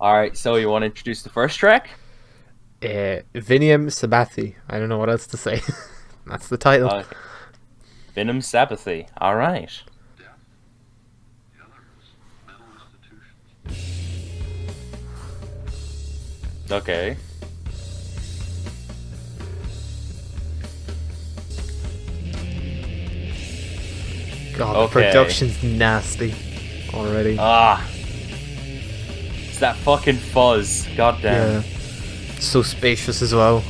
Alright, so you want to introduce the first track? Vinium Sabathi. I don't know what else to say. That's the title. Venom Sabbathy. Alright. Okay. God, the Okay. production's nasty already. It's that fucking fuzz. Goddamn. Yeah. So spacious as well.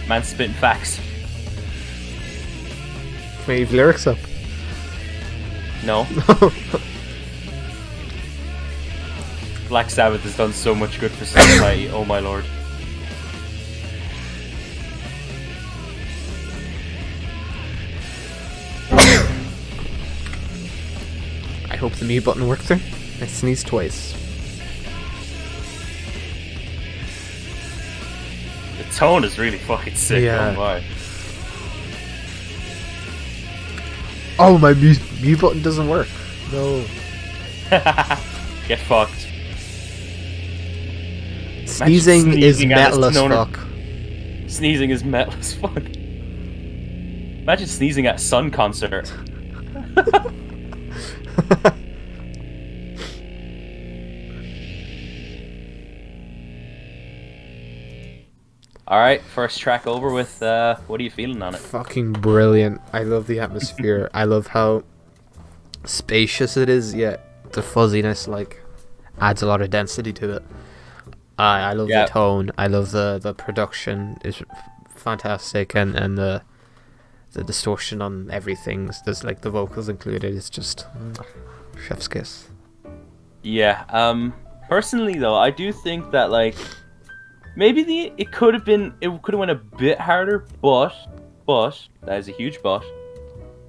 Man spitting facts. Wave lyrics up. No. Black Sabbath has done so much good for society. Oh my lord. I hope the mute button works there. I sneezed twice. The tone is really fucking sick. Yeah. Oh my. Oh, my mute button doesn't work. No. Get fucked. Sneezing is sneezing at metal a as stoner. fuck. Sneezing is metal as fuck. Imagine sneezing at a Sun concert. Alright, first track over with, what are you feeling on it? Fucking brilliant. I love the atmosphere. I love how spacious it is, yet the fuzziness adds a lot of density to it. I love the tone. I love the production is fantastic, and the distortion on everything. There's the vocals included. It's just chef's kiss. Yeah, personally though, I do think that maybe it could have went a bit harder, but that is a huge but.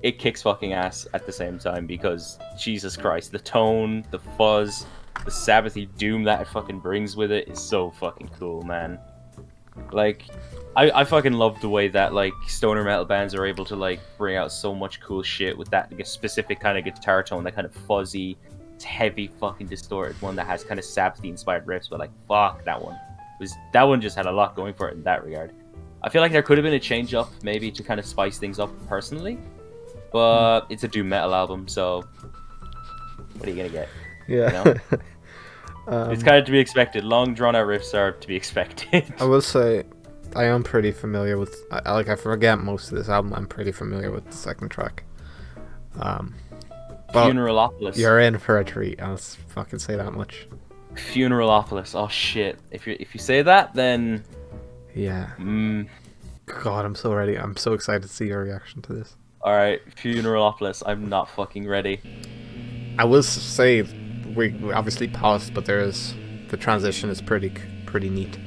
It kicks fucking ass at the same time because Jesus Christ, the tone, the fuzz, the Sabbathy doom that it fucking brings with it is so fucking cool, man. I fucking love the way that stoner metal bands are able to bring out so much cool shit with that specific kind of guitar tone, that kind of fuzzy, heavy fucking distorted one that has kind of Sabbathy inspired riffs, but fuck that one. That one just had a lot going for it in that regard. I feel like there could have been a change up maybe to kind of spice things up personally, but it's a doom metal album, so what are you gonna get? Yeah. You know? It's kind of to be expected. Long drawn out riffs are to be expected. I will say, I am pretty familiar with. I forget most of this album. I'm pretty familiar with the second track. Funeralopolis. You're in for a treat. I'll fucking say that much. Funeralopolis. Oh shit! If you say that, then yeah. God, I'm so ready. I'm so excited to see your reaction to this. All right, Funeralopolis. I'm not fucking ready. I will say we obviously paused, but the transition is pretty neat.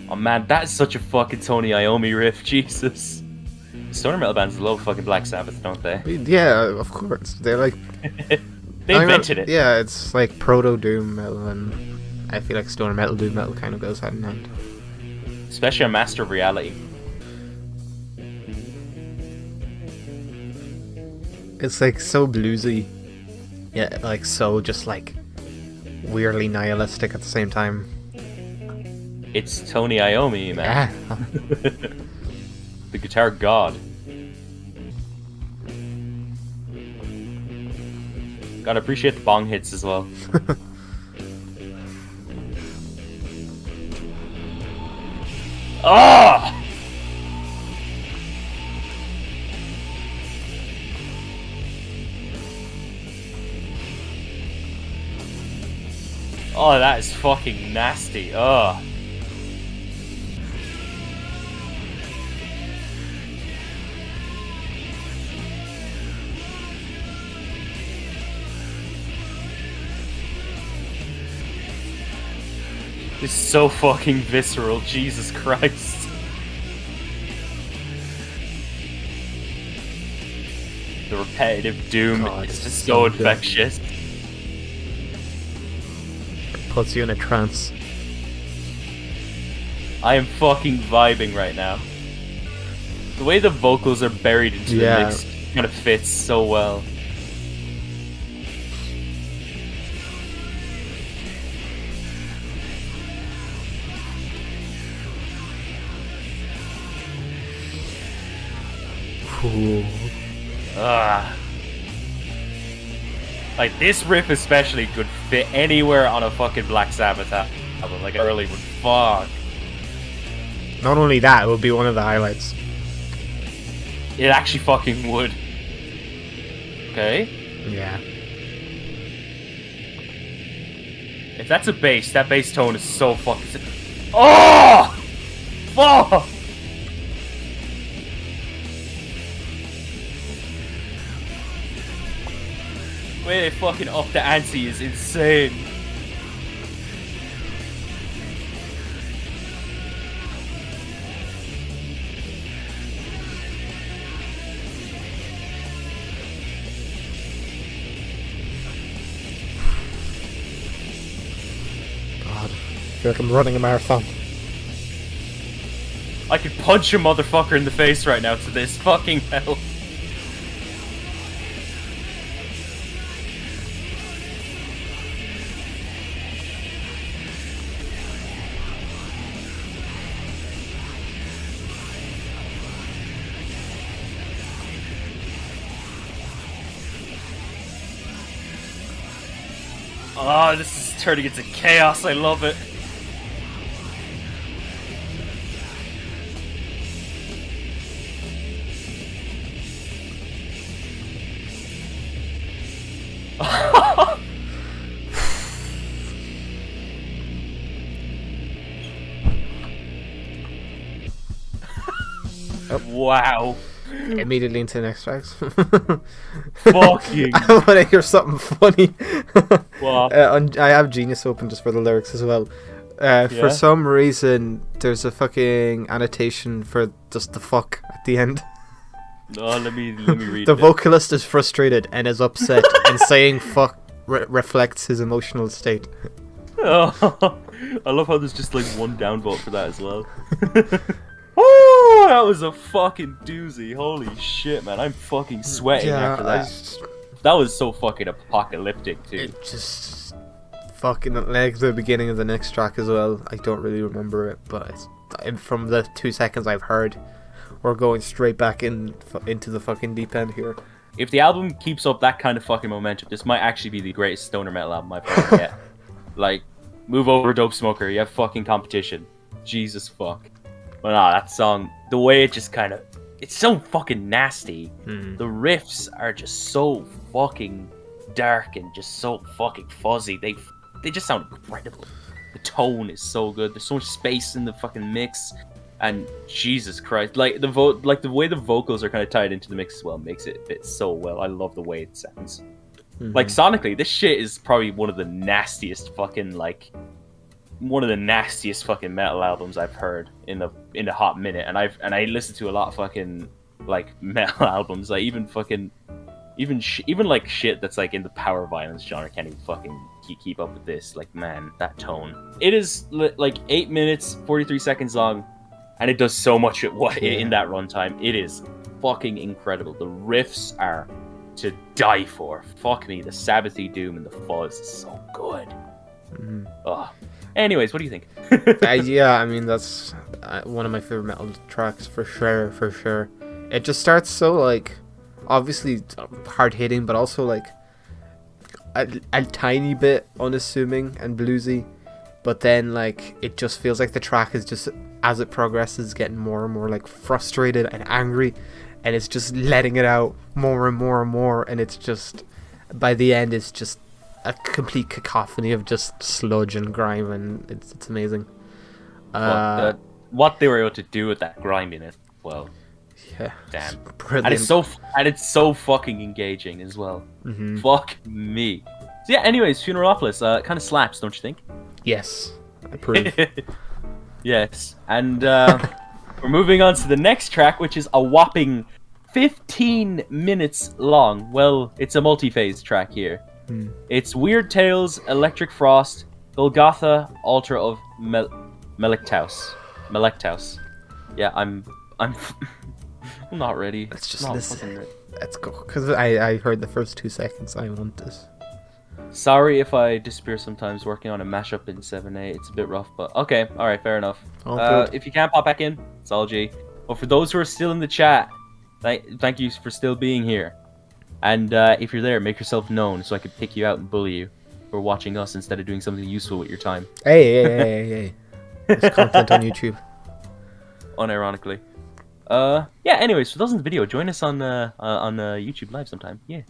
Oh man, that is such a fucking Tony Iommi riff. Jesus. Stoner metal bands love fucking Black Sabbath, don't they? Yeah, of course. They're they invented it. Yeah, it's proto doom metal, and I feel like stoner metal, doom metal kind of goes hand in hand. Especially on Master of Reality. It's so bluesy, yeah, so just weirdly nihilistic at the same time. It's Tony Iommi, man. Yeah. The guitar god. Gotta appreciate the bong hits as well. Ah! Oh, that is fucking nasty. Ugh. It's so fucking visceral, Jesus Christ. The repetitive doom God, is just so so good. infectious. Puts you in a trance. I am fucking vibing right now. The way the vocals are buried into the mix kind of fits so well. Ooh. Like, this riff especially could fit anywhere on a fucking Black Sabbath album, like early one. Fuck. Not only that, it would be one of the highlights. It actually fucking would. Okay. Yeah. If that's a bass, that bass tone is so fucking... Oh! Fuck! The way they fucking up the ante is insane. God, I feel like I'm running a marathon. I could punch a motherfucker in the face right now to this fucking hell. Oh, this is turning into chaos. I love it. Wow. Immediately into the next tracks. Fucking. I want to hear something funny. What? I have Genius open just for the lyrics as well. For some reason, there's a fucking annotation for just the fuck at the end. Oh, let me read The it. vocalist is frustrated and is upset, and saying fuck reflects his emotional state. Oh, I love how there's just like one downvote for that as well. Oh, that was a fucking doozy. Holy shit, man. I'm fucking sweating after that. That was so fucking apocalyptic, too. It just fucking like the beginning of the next track as well. I don't really remember it, but from the 2 seconds I've heard, we're going straight back into the fucking deep end here. If the album keeps up that kind of fucking momentum, this might actually be the greatest stoner metal album I've heard yet. Like, move over, Dope Smoker. You have fucking competition. Jesus fuck. But nah, that song, the way it just kind of... It's so fucking nasty. The riffs are just so fucking dark and just so fucking fuzzy. They just sound incredible. The tone is so good. There's so much space in the fucking mix. And Jesus Christ, like the way the vocals are kind of tied into the mix as well makes it fit so well. I love the way it sounds. Like sonically, this shit is probably one of the nastiest fucking metal albums I've heard in a hot minute. And I listen to a lot of fucking like metal albums, like even like shit that's like in the power violence genre can't even fucking keep up with this. Like, man, that tone. It is like 8 minutes 43 seconds long. And it does so much in that runtime. It is fucking incredible. The riffs are to die for. Fuck me, the Sabbathy doom and the fuzz is so good. Ugh. Anyways, what do you think? Yeah, I mean, that's one of my favorite metal tracks for sure. It just starts so, like, obviously hard-hitting, but also, like, a tiny bit unassuming and bluesy. But then, like, it just feels like the track is just, as it progresses, getting more and more, like, frustrated and angry. And it's just letting it out more and more and more. And it's just, by the end, it's just a complete cacophony of just sludge and grime. And it's amazing. What they were able to do with that grime in it, well, yeah, damn. Brilliant. And it's so fucking engaging as well. Fuck me. So yeah, anyways, Funeralopolis, kind of slaps, don't you think? Yes, I approve. Yes, and we're moving on to the next track, which is a whopping 15 minutes long. Well, it's a multi-phase track here. It's Weird Tales, Electric Frost, Golgotha, Altar of Melectaus. Yeah, I'm I'm not ready. Let's just Not listen. fucking ready. Let's go. Because I heard the first 2 seconds. I want this. Sorry if I disappear sometimes working on a mashup in 7A. It's a bit rough, but okay. Alright, fair enough. If you can't pop back in, it's all G. But for those who are still in the chat, thank you for still being here. And if you're there, make yourself known so I can pick you out and bully you for watching us instead of doing something useful with your time. Hey. There's content on YouTube. Unironically. Yeah, anyways, for those in the video, join us on YouTube Live sometime. Yeah.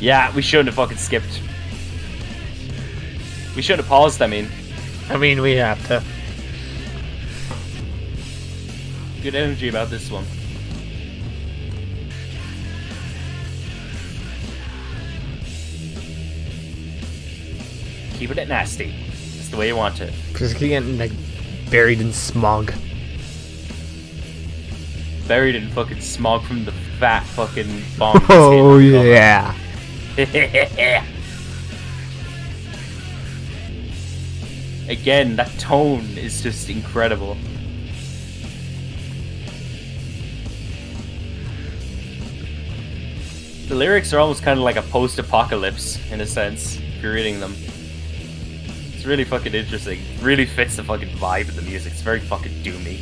Yeah, we shouldn't have fucking skipped. We shouldn't have paused, I mean, we have to. Good energy about this one. Keeping it nasty. That's the way you want it. Because you getting like buried in smog. Buried in fucking smog from the fat fucking bomb. Oh yeah. Again, that tone is just incredible. The lyrics are almost kind of like a post-apocalypse in a sense, if you're reading them. It's really fucking interesting. Really fits the fucking vibe of the music. It's very fucking doomy.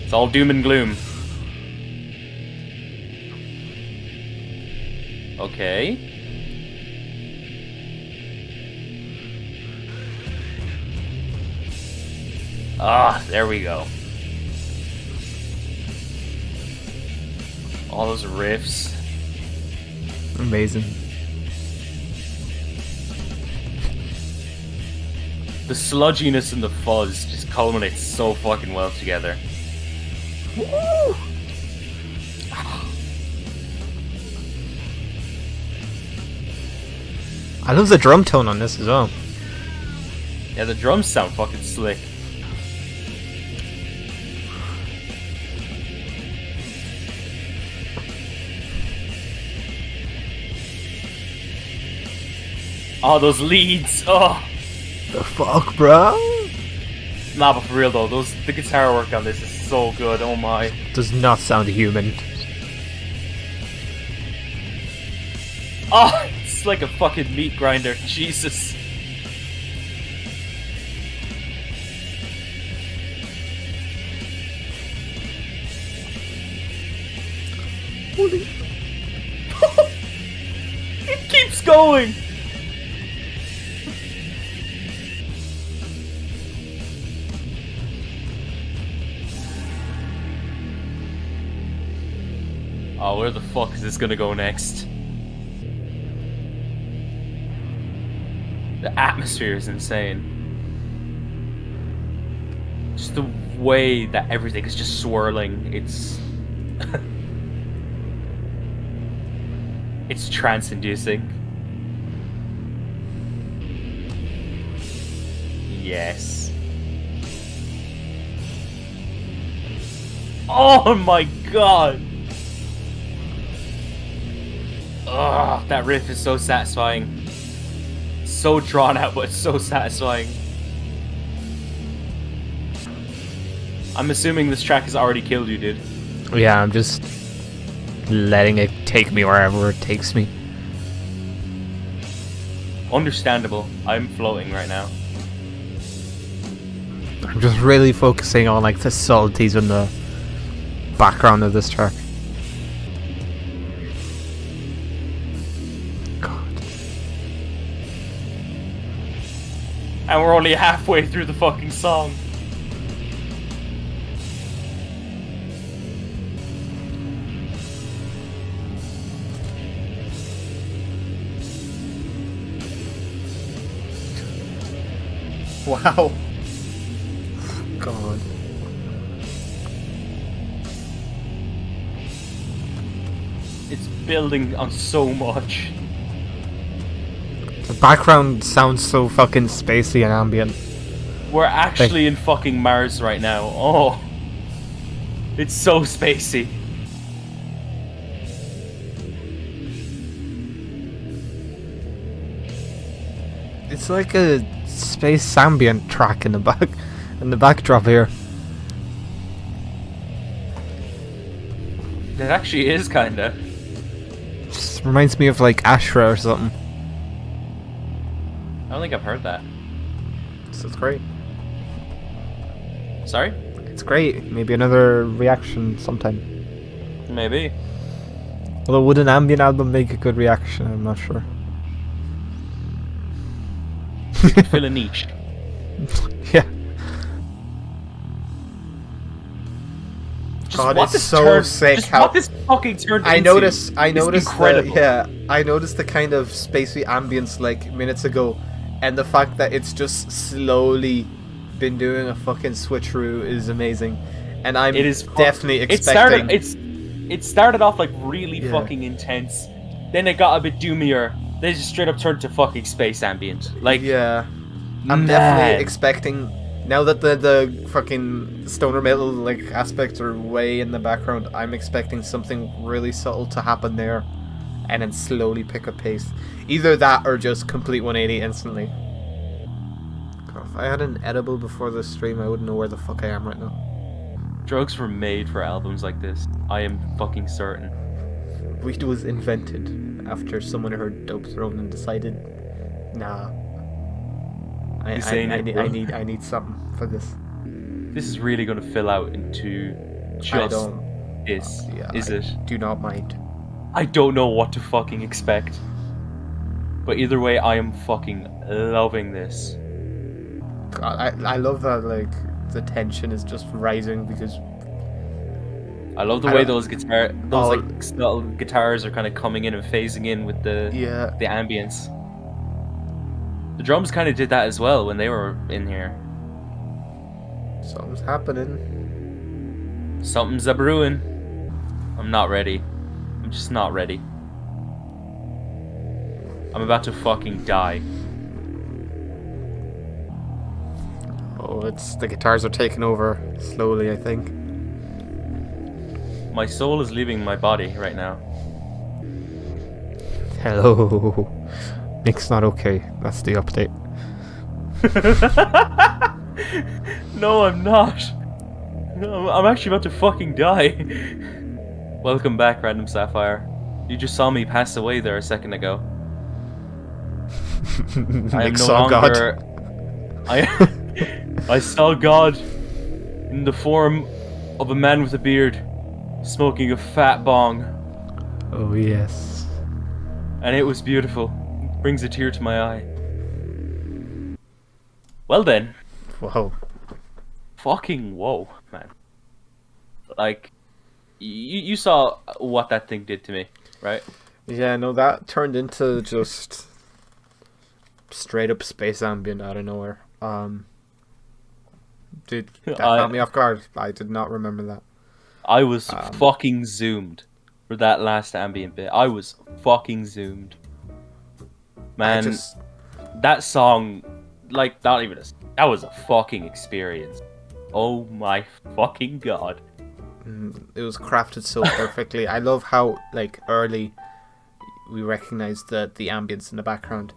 It's all doom and gloom. Okay. Ah, there we go. All those riffs. Amazing. The sludginess and the fuzz just culminates so fucking well together. Woo! I love the drum tone on this as well. Yeah, the drums sound fucking slick. Oh, those leads! Oh! The fuck, bro? Nah, but for real though, the guitar work on this is so good, oh my. Does not sound human. Oh, it's like a fucking meat grinder, Jesus. Holy. It keeps going! Oh, where the fuck is this gonna go next? The atmosphere is insane. Just the way that everything is just swirling, it's... it's trance-inducing. Yes. Oh my god! Ugh, that riff is so satisfying. So drawn out, but so satisfying. I'm assuming this track has already killed you, dude. Yeah, I'm just letting it take me wherever it takes me. Understandable. I'm floating right now. I'm just really focusing on like the subtleties in the background of this track. And we're only halfway through the fucking song. Wow. God. It's building on so much. The background sounds so fucking spacey and ambient. We're actually in fucking Mars right now. Oh. It's so spacey. It's like a space ambient track in the backdrop here. It actually is kinda. Just reminds me of like Ashra or something. I don't think I've heard that. So it's great. Sorry? It's great. Maybe another reaction sometime. Maybe. Although would an ambient album make a good reaction? I'm not sure. Fill a niche. Yeah. Just God, what it's this so sick Just how what this fucking turned I into noticed is incredible. I noticed the kind of spacey ambience like minutes ago, and the fact that it's just slowly been doing a fucking switcheroo is amazing. And I'm definitely expecting It started off like really Yeah. fucking intense. Then it got a bit doomier. Then it just straight up turned to fucking space ambient. Like yeah. I'm definitely expecting now that the fucking stoner metal like aspects are way in the background. I'm expecting something really subtle to happen there, and then slowly pick up pace. Either that or just complete 180 instantly. God, if I had an edible before this stream, I wouldn't know where the fuck I am right now. drugs were made for albums like this. I am fucking certain. Weed was invented after someone heard Dopethrone and decided, nah. I need something for this. This is really going to fill out into just this, is it? Do not mind. I don't know what to fucking expect. But either way, I am fucking loving this. God, I love that, like, the tension is just rising because... I love the way those like subtle guitars are kind of coming in and phasing in with the ambience. The drums kind of did that as well when they were in here. Something's happening. Something's a brewing. I'm not ready. I'm just not ready. I'm about to fucking die. Oh, it's the guitars are taking over slowly, I think. My soul is leaving my body right now. Hello. Nick's not okay. That's the update. No, I'm not. No, I'm actually about to fucking die. Welcome back, Random Sapphire. You just saw me pass away there a second ago. I am no longer... I saw God in the form of a man with a beard, smoking a fat bong. Oh yes. And it was beautiful. It brings a tear to my eye. Well then. Whoa. Fucking whoa, man. Like, you saw what that thing did to me, right? Yeah, no, that turned into just straight up space ambient out of nowhere. Dude, that caught me off guard. I did not remember that. I was fucking zoomed for that last ambient bit. I was fucking zoomed. Man, that song, like, not even that was a fucking experience. Oh my fucking god. It was crafted so perfectly. I love how, like, early we recognized the ambience in the background.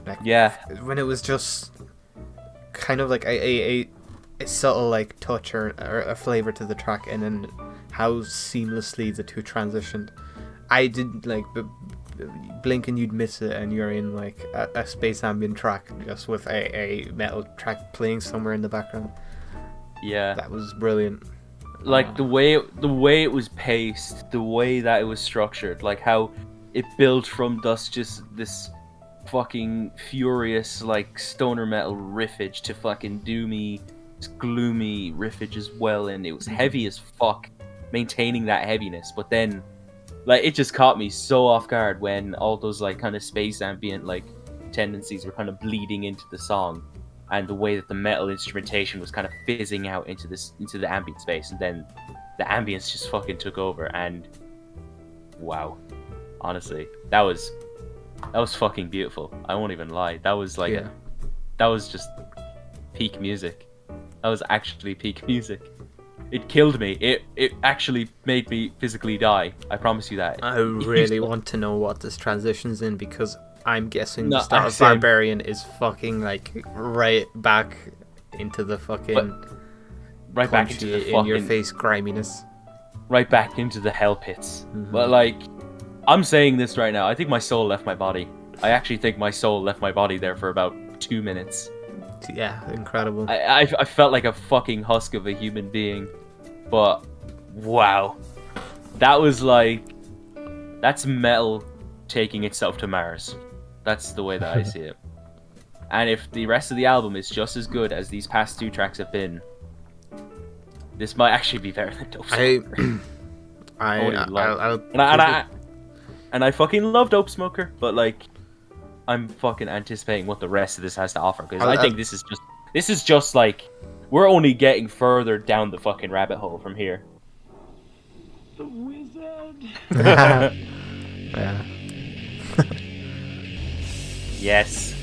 Like, yeah. When it was just kind of like a subtle, like, touch or a flavor to the track, and then how seamlessly the two transitioned. I did, like, blink and you'd miss it, and you're in, like, a space ambient track just with a metal track playing somewhere in the background. Yeah. That was brilliant. Like, the way it was paced, the way that it was structured, like how it built from just this fucking furious, like, stoner metal riffage to fucking doomy, gloomy riffage as well, and it was heavy as fuck, maintaining that heaviness. But then, like, it just caught me so off guard when all those, like, kind of space ambient, like, tendencies were kind of bleeding into the song, and the way that the metal instrumentation was kind of fizzing out into the ambient space, and then the ambience just fucking took over. And wow, honestly, that was fucking beautiful. I won't even lie. That was like, that was just peak music. That was actually peak music. It killed me. It actually made me physically die. I promise you that. I really want to know what this transitions in, because I'm guessing the start of Barbarian is fucking, like, right back into the fucking right back into the in your face griminess. right back into the hell pits. But like, I'm saying this right now. I think my soul left my body. I actually think my soul left my body there for about 2 minutes. Yeah, incredible. I felt like a fucking husk of a human being. But wow, that was like, that's metal taking itself to Mars. That's the way that I see it. And if the rest of the album is just as good as these past 2 tracks have been, this might actually be better than Dope Smoker. And I fucking love Dope Smoker, but like, I'm fucking anticipating what the rest of this has to offer, because I think this is just like, we're only getting further down the fucking rabbit hole from here. The wizard. Yeah. Yes.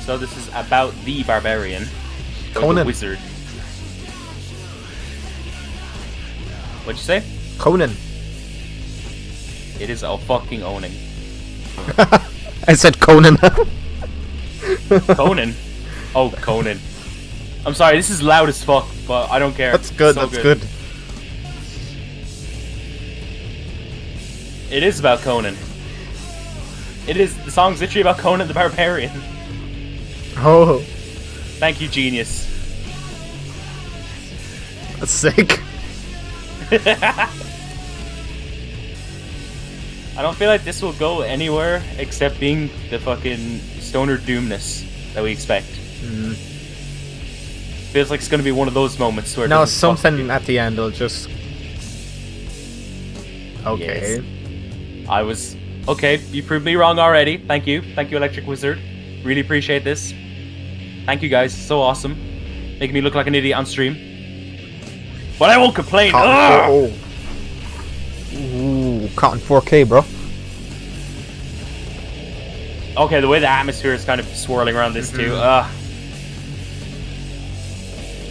So this is about the Barbarian, or Conan. the wizard. What'd you say? Conan. It is a fucking owning. I said Conan. Conan? Oh, Conan. I'm sorry, this is loud as fuck, but I don't care. That's good, So that's good. It is about Conan. It is, the song's literally about Conan the Barbarian. Oh, Thank you, genius. that's sick. I don't feel like this will go anywhere except being the fucking stoner doomness that we expect. Feels like it's gonna be one of those moments where it No, doesn't fuck something you. at the end will just... Okay. Yes. I was... Okay, you proved me wrong already. Thank you. Thank you, Electric Wizard. Really appreciate this. Thank you, guys. So awesome. Making me look like an idiot on stream. But I won't complain. Cotton, ooh, Cotton 4K, bro. Okay, the way the atmosphere is kind of swirling around this too.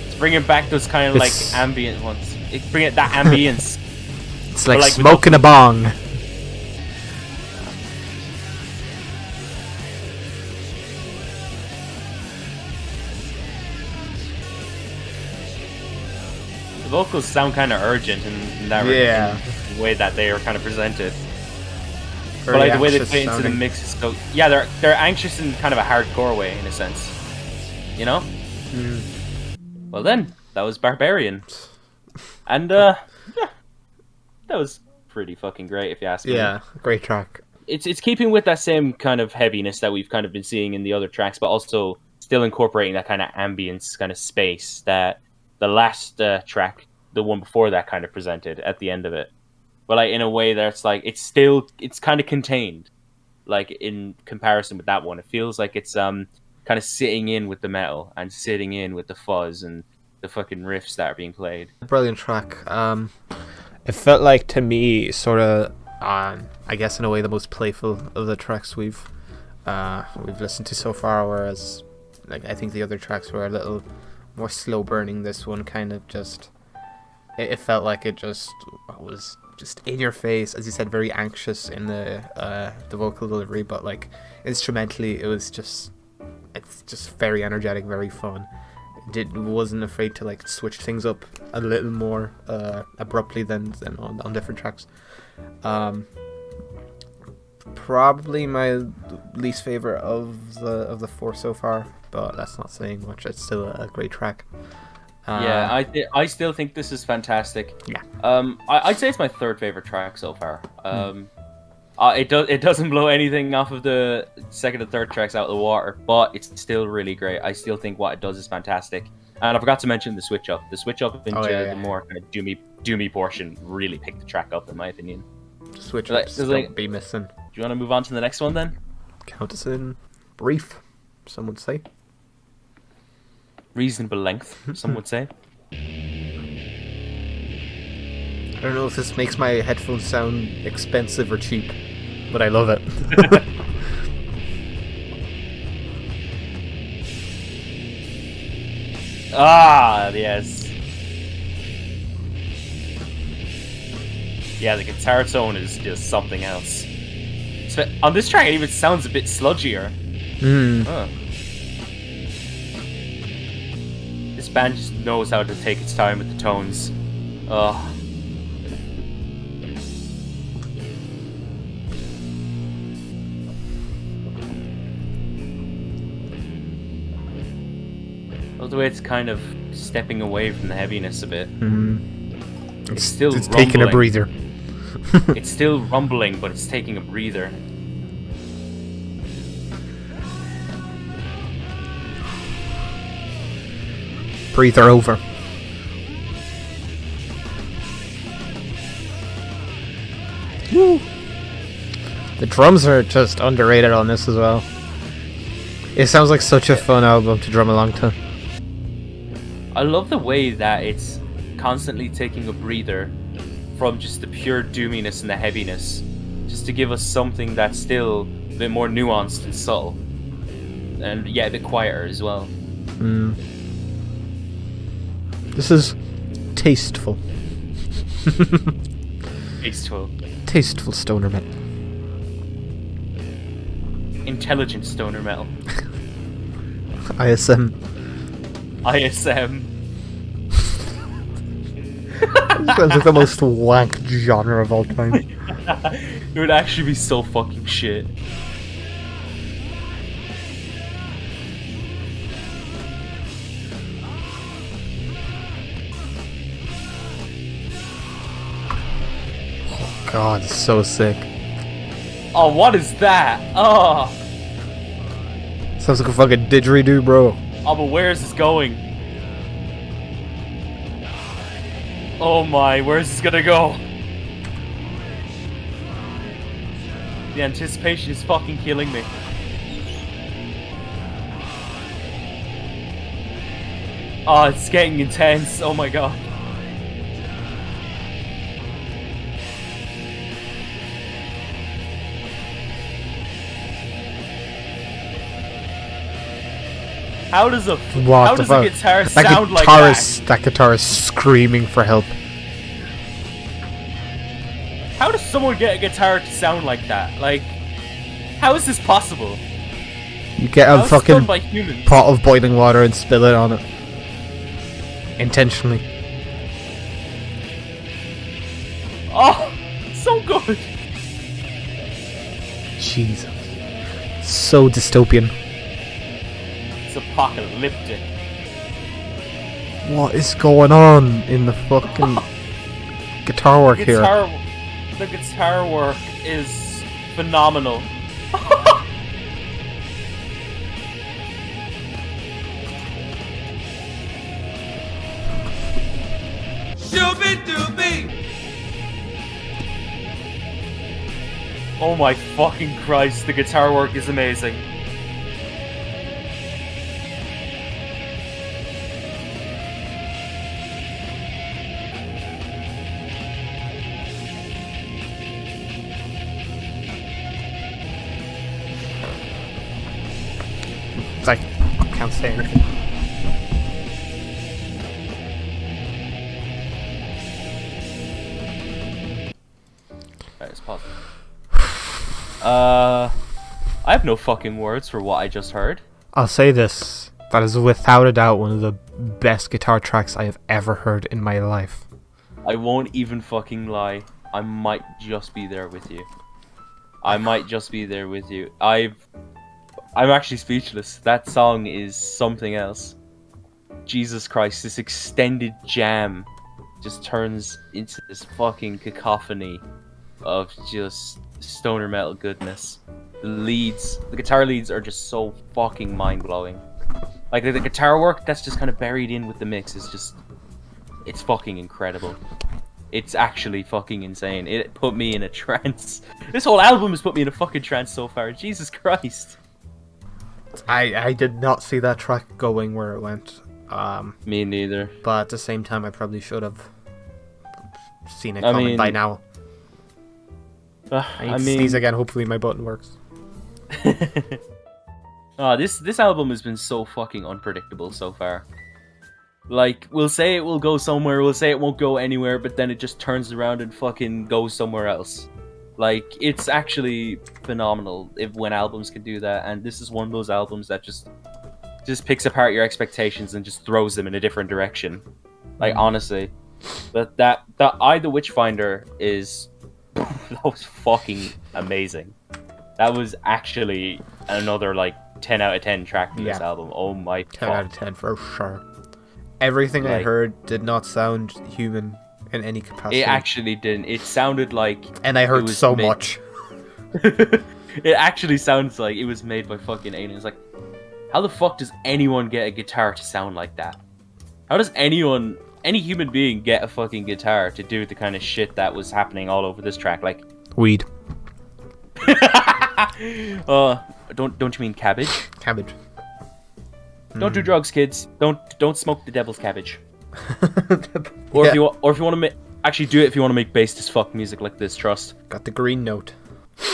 It's bringing back those kind of like It's- ambient ones. It's bringing that ambience. It's like, like smoking a bong. The vocals sound kind of urgent in that in the way that they are kind of presented. But like the way they fit into the mix is so... Yeah, they're anxious in kind of a hardcore way, in a sense. You know? Well then, that was Barbarian. And, yeah. That was pretty fucking great, if you ask me. Yeah, great track. It's keeping with that same kind of heaviness that we've kind of been seeing in the other tracks, but also still incorporating that kind of ambience, kind of space that the last track, the one before that, kind of presented at the end of it. But like in a way that's like it's kind of contained, like in comparison with that one. It feels like it's kind of sitting in with the metal and sitting in with the fuzz and the fucking riffs that are being played. Brilliant track. It felt like to me sort of, I guess in a way, the most playful of the tracks we've listened to so far. Whereas, like I think the other tracks were a little more slow burning. This one kind of just, it felt like it just was just in your face, as you said, very anxious in the vocal delivery, but like instrumentally, it's just very energetic, very fun. Wasn't afraid to like switch things up a little more abruptly than on different tracks. Probably my least favorite of the 4 so far, but that's not saying much. It's still a great track. Yeah, I still think this is fantastic. Yeah. I'd say it's my 3rd favorite track so far. It doesn't blow anything off of the 2nd and 3rd tracks out of the water, but it's still really great. I still think what it does is fantastic. And I forgot to mention the switch up. The switch up into the more kind of doomy portion really picked the track up, in my opinion. Switch Like, ups there's don't like- be missing. Do you want to move on to the next one then? Count us in. Brief, some would say. Reasonable length, some would say. I don't know if this makes my headphones sound expensive or cheap, but I love it. Ah, yes. Yeah, the guitar tone is just something else. On this track, it even sounds a bit sludgier. band just knows how to take its time with the tones. Ugh. Love the way it's kind of stepping away from the heaviness a bit. It's still taking a breather. It's still rumbling, but it's taking a breather. Breather over. Woo. The drums are just underrated on this as well. It sounds like such a fun album to drum along to. I love the way that it's constantly taking a breather from just the pure doominess and the heaviness, just to give us something that's still a bit more nuanced and subtle, and yeah, a bit quieter as well. This is tasteful. Tasteful. Tasteful stoner metal. Intelligent stoner metal. ISM. ISM. This sounds like the most wank genre of all time. It would actually be so fucking shit. Oh god, it's so sick. Oh, what is that? Oh. Sounds like a fucking didgeridoo, bro. Oh, but where is this going? Oh my, where is this gonna go? The anticipation is fucking killing me. Oh, it's getting intense. Oh my god. How does a guitar sound like that? That guitar is screaming for help. How does someone get a guitar to sound like that? Like, how is this possible? You get a fucking pot of boiling water and spill it on it. Intentionally. Oh, so good. Jesus. So dystopian. It's apocalyptic. What is going on in the fucking guitar work here? The guitar work is phenomenal. Oh my fucking Christ, the guitar work is amazing. I can't say anything. Alright, let's pause. I have no fucking words for what I just heard. I'll say this. That is without a doubt one of the best guitar tracks I have ever heard in my life. I won't even fucking lie. I might just be there with you. I might just be there with you. I'm actually speechless. That song is something else. Jesus Christ, this extended jam just turns into this fucking cacophony of just stoner metal goodness. The guitar leads are just so fucking mind-blowing. Like, the guitar work that's just kind of buried in with the mix is just... it's fucking incredible. It's actually fucking insane. It put me in a trance. This whole album has put me in a fucking trance so far. Jesus Christ. I did not see that track going where it went. Me neither. But at the same time, I probably should have seen it coming by now. I need to sneeze again. Hopefully my button works. This album has been so fucking unpredictable so far. Like, we'll say it will go somewhere, we'll say it won't go anywhere, but then it just turns around and fucking goes somewhere else. Like, it's actually phenomenal when albums can do that, and this is one of those albums that just just picks apart your expectations and just throws them in a different direction. Like honestly, the Witchfinder is that was fucking amazing. That was actually another like 10 out of 10 track from this album. Oh my 10 out of 10 for sure. Everything I heard did not sound human in any capacity. It actually didn't. It sounded like... And I heard so much. It actually sounds like it was made by fucking aliens. Like, how the fuck does anyone get a guitar to sound like that? How does any human being get a fucking guitar to do the kind of shit that was happening all over this track? Like... Weed. Don't you mean cabbage? Cabbage. Don't do drugs, kids. Don't smoke the devil's cabbage. Or if you want to make, actually do it if you want to make based as fuck music like this. Trust. Got the green note.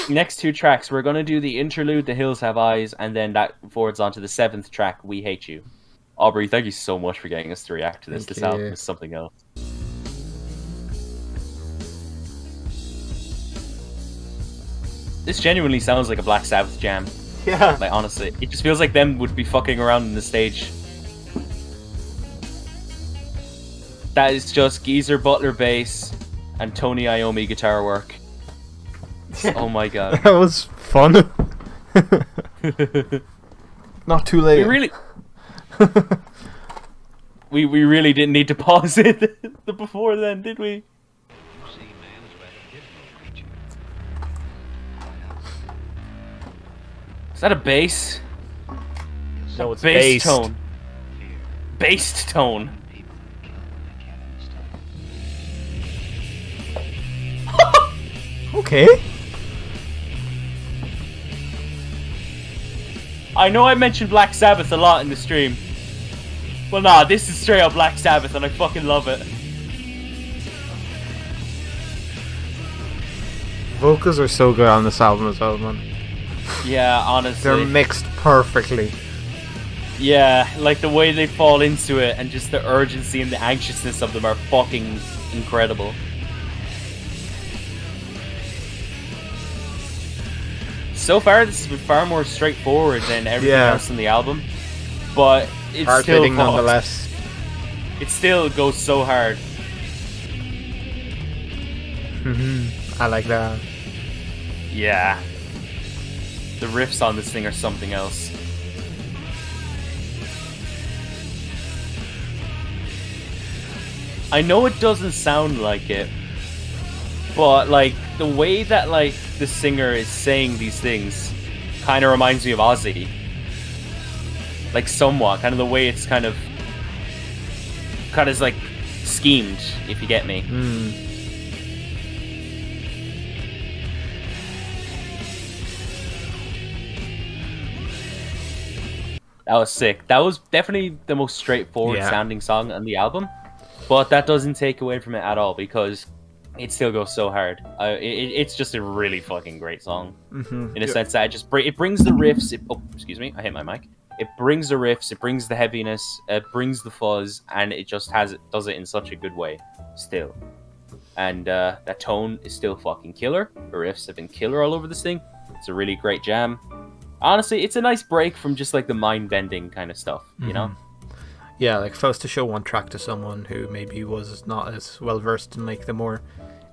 Next 2 tracks, we're gonna do the interlude, "The Hills Have Eyes," and then that forwards on to the 7th track, "We Hate You." Aubrey, thank you so much for getting us to react to this. This album is something else. This genuinely sounds like a Black Sabbath jam. Yeah. Like, honestly. It just feels like them would be fucking around on the stage. That is just Geezer Butler bass and Tony Iommi guitar work. Oh my god. That was fun. Not too late. We really didn't need to pause it before then, did we? Is that a bass? No, it's bass tone. Bass tone. Okay. I know I mentioned Black Sabbath a lot in the stream. Well, nah, this is straight up Black Sabbath and I fucking love it. Vocals are so good on this album as well, man. Yeah, honestly. They're mixed perfectly. Yeah, like the way they fall into it and just the urgency and the anxiousness of them are fucking incredible. So far, this has been far more straightforward than everything else in the album, but it's still fucked. Nonetheless. It still goes so hard. I like that. Yeah. The riffs on this thing are something else. I know it doesn't sound like it, but like the way that like the singer is saying these things kind of reminds me of Ozzy. Like somewhat, kind of the way it's kind of like schemed, if you get me. That was sick. That was definitely the most straightforward sounding song on the album, but that doesn't take away from it at all because it still goes so hard. It's just a really fucking great song in a sense that it brings the riffs. Oh, excuse me, I hit my mic. It brings the riffs, it brings the heaviness, it brings the fuzz, and it just does it in such a good way still. And that tone is still fucking killer. The riffs have been killer all over this thing. It's a really great jam. Honestly, it's a nice break from just like the mind-bending kind of stuff, you know? Yeah, like if I was to show one track to someone who maybe was not as well versed in like the more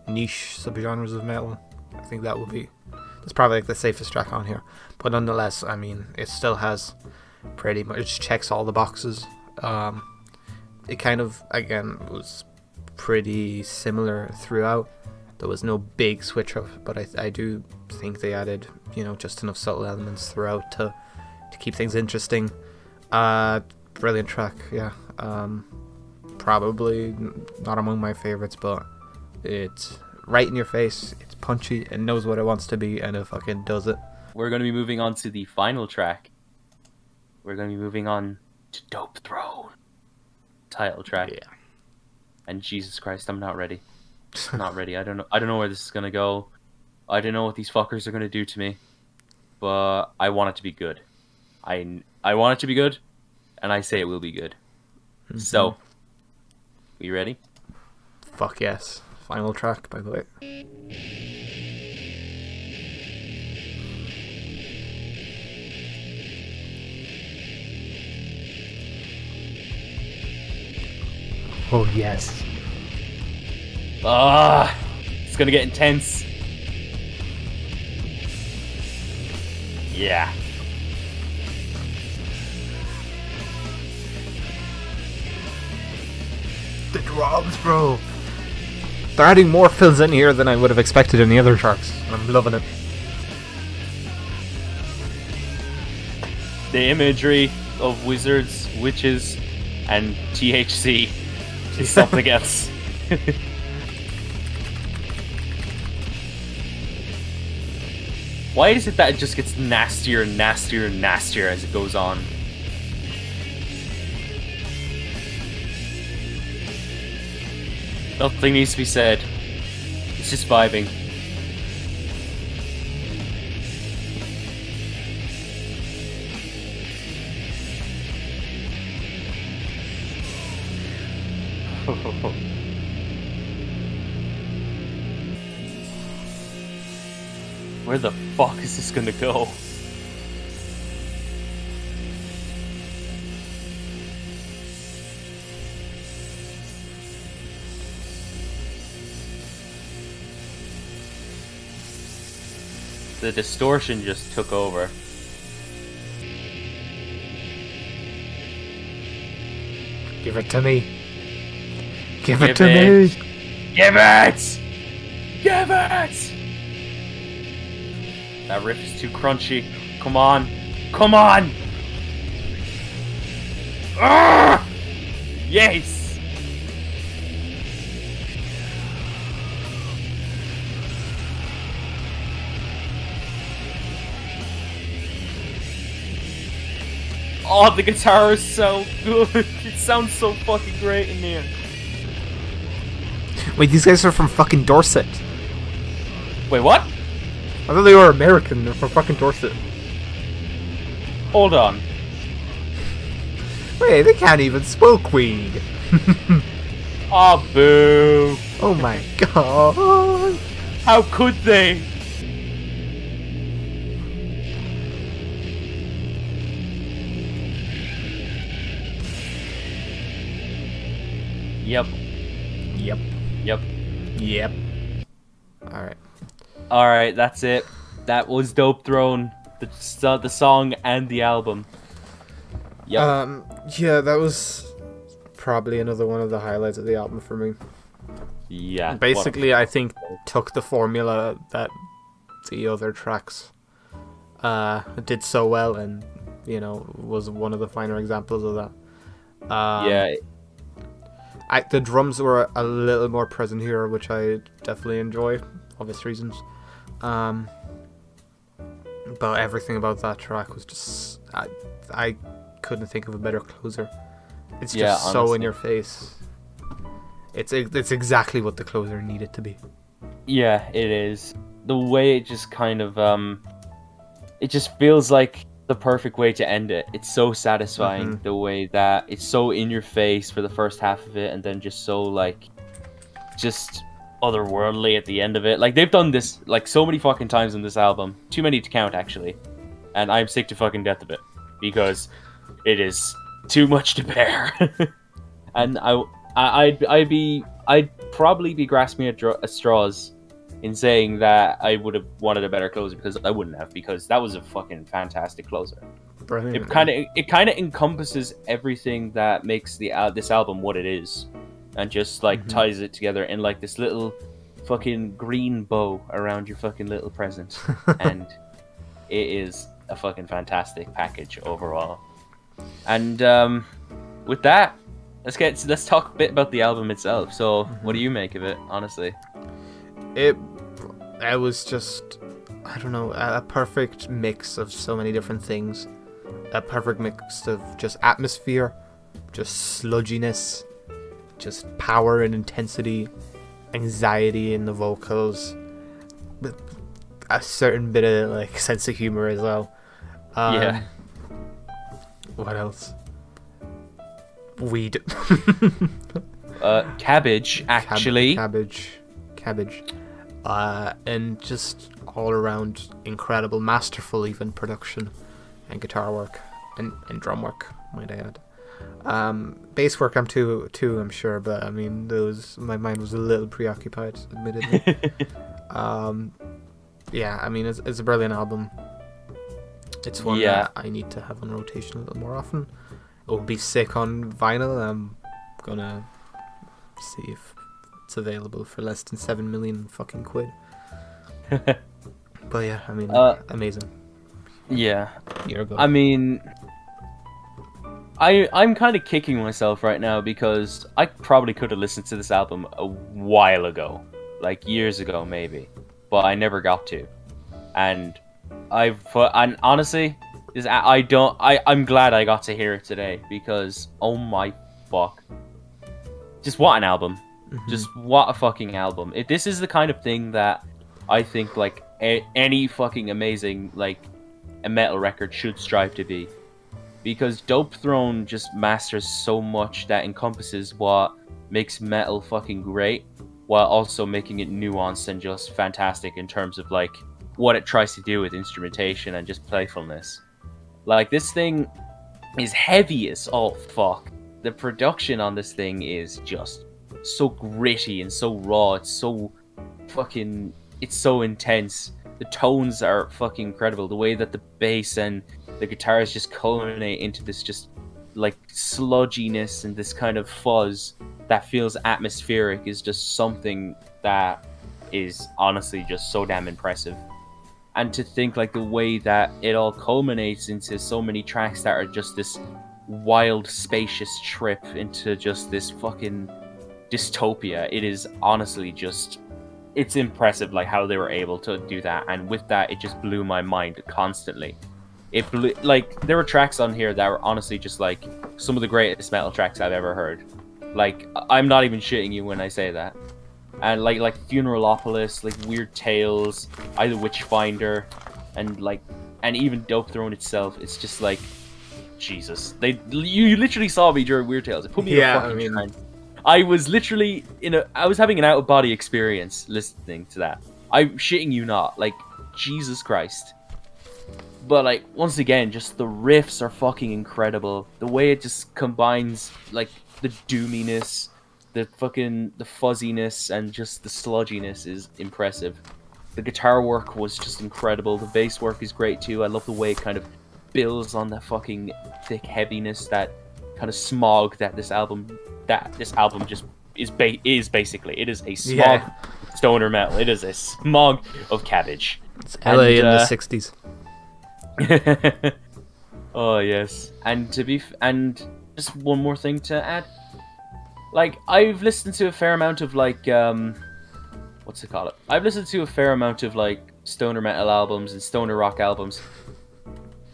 niche subgenres of metal, I think that's probably like the safest track on here. But nonetheless, I mean, it still has pretty much checks all the boxes. It kind of, again, was pretty similar throughout. There was no big switch up, but I do think they added, just enough subtle elements throughout to keep things interesting. Brilliant track, yeah. Probably not among my favorites, but it's right in your face, it's punchy, it knows what it wants to be, and it fucking does it. We're going to be moving on to the final track. We're going to be moving on to Dopethrone. Title track. Yeah. And Jesus Christ, I'm not ready. I'm not ready. I don't know where this is going to go. I don't know what these fuckers are going to do to me. But I want it to be good. I want it to be good, and I say it will be good. So, you ready? Fuck yes. Final track, by the way. Oh yes. Ah, it's gonna get intense. Yeah. The drums, bro. They're adding more fills in here than I would have expected in the other tracks. I'm loving it. The imagery of wizards, witches, and THC is something else. Why is it that it just gets nastier and nastier and nastier as it goes on? Nothing needs to be said. It's just vibing. Where the fuck is this gonna go? The distortion just took over. Give it to me. Give it to me. Give it! Give it! That riff is too crunchy. Come on. Come on! Arrgh! Yes! Oh, the guitar is so good. It sounds so fucking great in here. Wait, these guys are from fucking Dorset. Wait, what? I thought they were American. They're from fucking Dorset. Hold on. Wait, they can't even smoke weed. Oh, boo. Oh my god. How could they? Yep. Yep. Yep. Yep. Alright. Alright, that's it. That was Dopethrone, the song and the album. Yep. Yeah, that was probably another one of the highlights of the album for me. Yeah. Basically, I think took the formula that the other tracks did so well, and you know, was one of the finer examples of that. Yeah. The drums were a little more present here, which I definitely enjoy, obvious reasons. But everything about that track was just I couldn't think of a better closer. It's just so in your face. It's exactly what the closer needed to be. Yeah, it is. The way it just kind of it just feels like the perfect way to end it. It's so satisfying, the way that it's so in your face for the first half of it, and then just so like just otherworldly at the end of it. Like, they've done this like so many fucking times in this album, too many to count actually, and I'm sick to fucking death of it because it is too much to bear. And I'd probably be grasping at straws in saying that I would have wanted a better closer, because I wouldn't have, because that was a fucking fantastic closer. Brilliant. It kind of encompasses everything that makes this album what it is, and just like ties it together in like this little fucking green bow around your fucking little present. And it is a fucking fantastic package overall. And with that, let's talk a bit about the album itself. So what do you make of it, honestly? It was just, I don't know, a perfect mix of so many different things. A perfect mix of just atmosphere, just sludginess, just power and intensity, anxiety in the vocals, with a certain bit of like sense of humor as well. Yeah. What else? Weed. Cabbage, actually. Cabbage. And just all around incredible, masterful even production and guitar work and drum work, might I add. Bass work I'm too, I'm sure, but I mean, my mind was a little preoccupied, admittedly. Yeah, I mean, it's a brilliant album. It's one that I need to have on rotation a little more often. It will be sick on vinyl. I'm gonna see if it's available for less than 7 million fucking quid. But yeah, I mean, amazing. Yeah. You're good. I mean, I'm kind of kicking myself right now because I probably could have listened to this album a while ago, like years ago maybe, but I never got to. And honestly, I'm glad I got to hear it today because oh my fuck, just what an album. Just what a fucking album. This is the kind of thing that I think like any fucking amazing like a metal record should strive to be, because Dopethrone just masters so much that encompasses what makes metal fucking great while also making it nuanced and just fantastic in terms of like what it tries to do with instrumentation and just playfulness. Like, this thing is heavy as all fuck. The production on this thing is just so gritty and so raw. It's so fucking... It's so intense. The tones are fucking incredible. The way that the bass and the guitars just culminate into this just, like, sludginess and this kind of fuzz that feels atmospheric is just something that is honestly just so damn impressive. And to think, like, the way that it all culminates into so many tracks that are just this wild, spacious trip into just this fucking dystopia. It is honestly just... It's impressive, like, how they were able to do that. And with that, it just blew my mind constantly. It blew... Like, there were tracks on here that were honestly just, like, some of the greatest metal tracks I've ever heard. Like, I'm not even shitting you when I say that. And like Funeralopolis, like Weird Tales, either Witchfinder, and even Dopethrone itself. It's just like, Jesus. You literally saw me during Weird Tales. It put me in a fucking trance. I was literally I was having an out of body experience listening to that. I'm shitting you not. Like, Jesus Christ. But like, once again, just the riffs are fucking incredible. The way it just combines like the doominess, the fuzziness, and just the sludginess is impressive. The guitar work was just incredible. The bass work is great too. I love the way it kind of builds on that fucking thick heaviness, that kind of smog that this album just is basically. It is a smog stoner metal. It is a smog of cabbage. It's LA in the 60s. Oh yes. And just one more thing to add. Like, I've listened to a fair amount of, like, what's it called? I've listened to a fair amount of, like, stoner metal albums and stoner rock albums.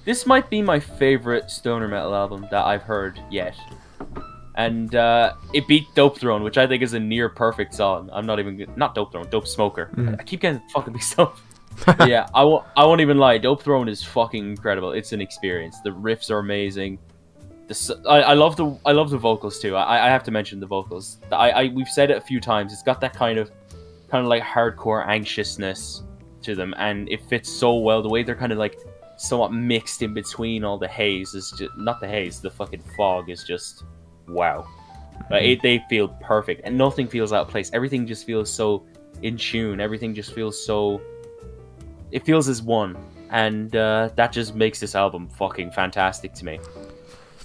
This might be my favorite stoner metal album that I've heard yet. And, it beat Dopethrone, which I think is a near perfect song. I'm not even... Not Dopethrone, Dope Smoker. I keep getting fucking mixed up. Yeah, I won't even lie. Dopethrone is fucking incredible. It's an experience. The riffs are amazing. I love the vocals too. I have to mention the vocals. We've said it a few times. It's got that kind of like hardcore anxiousness to them, and it fits so well. The way they're kind of like somewhat mixed in between all the haze is just not the haze. The fucking fog is just wow. They feel perfect, and nothing feels out of place. Everything just feels so in tune. Everything just feels so. It feels as one, and that just makes this album fucking fantastic to me.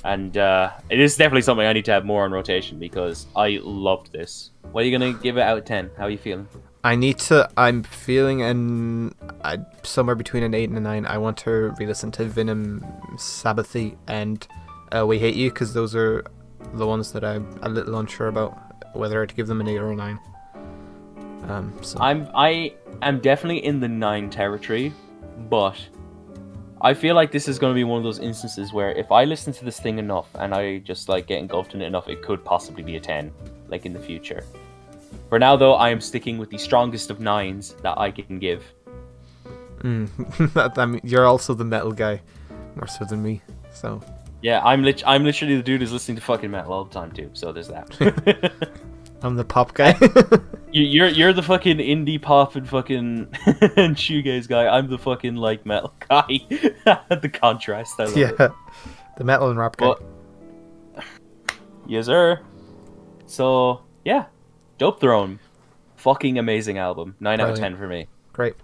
And it is definitely something I need to have more on rotation because I loved this. What are you going to give it out of 10? How are you feeling? I'm feeling somewhere between an 8 and a 9. I want to re-listen to Venom, Sabbathy, and We Hate You, because those are the ones that I'm a little unsure about whether to give them an 8 or a 9. So. I am definitely in the 9 territory, but I feel like this is going to be one of those instances where if I listen to this thing enough and I just like get engulfed in it enough, it could possibly be a 10, like in the future. For now, though, I am sticking with the strongest of 9s that I can give. I mean, you're also the metal guy, more so than me. So yeah, I'm literally the dude who's listening to fucking metal all the time too. So there's that. I'm the pop guy. You're the fucking indie pop and fucking and shoegaze guy. I'm the fucking like metal guy. The contrast. I love it. The metal and rap guy. Yes, sir. So yeah, Dopethrone, fucking amazing album. 9 out of Brilliant. 10 for me. Great.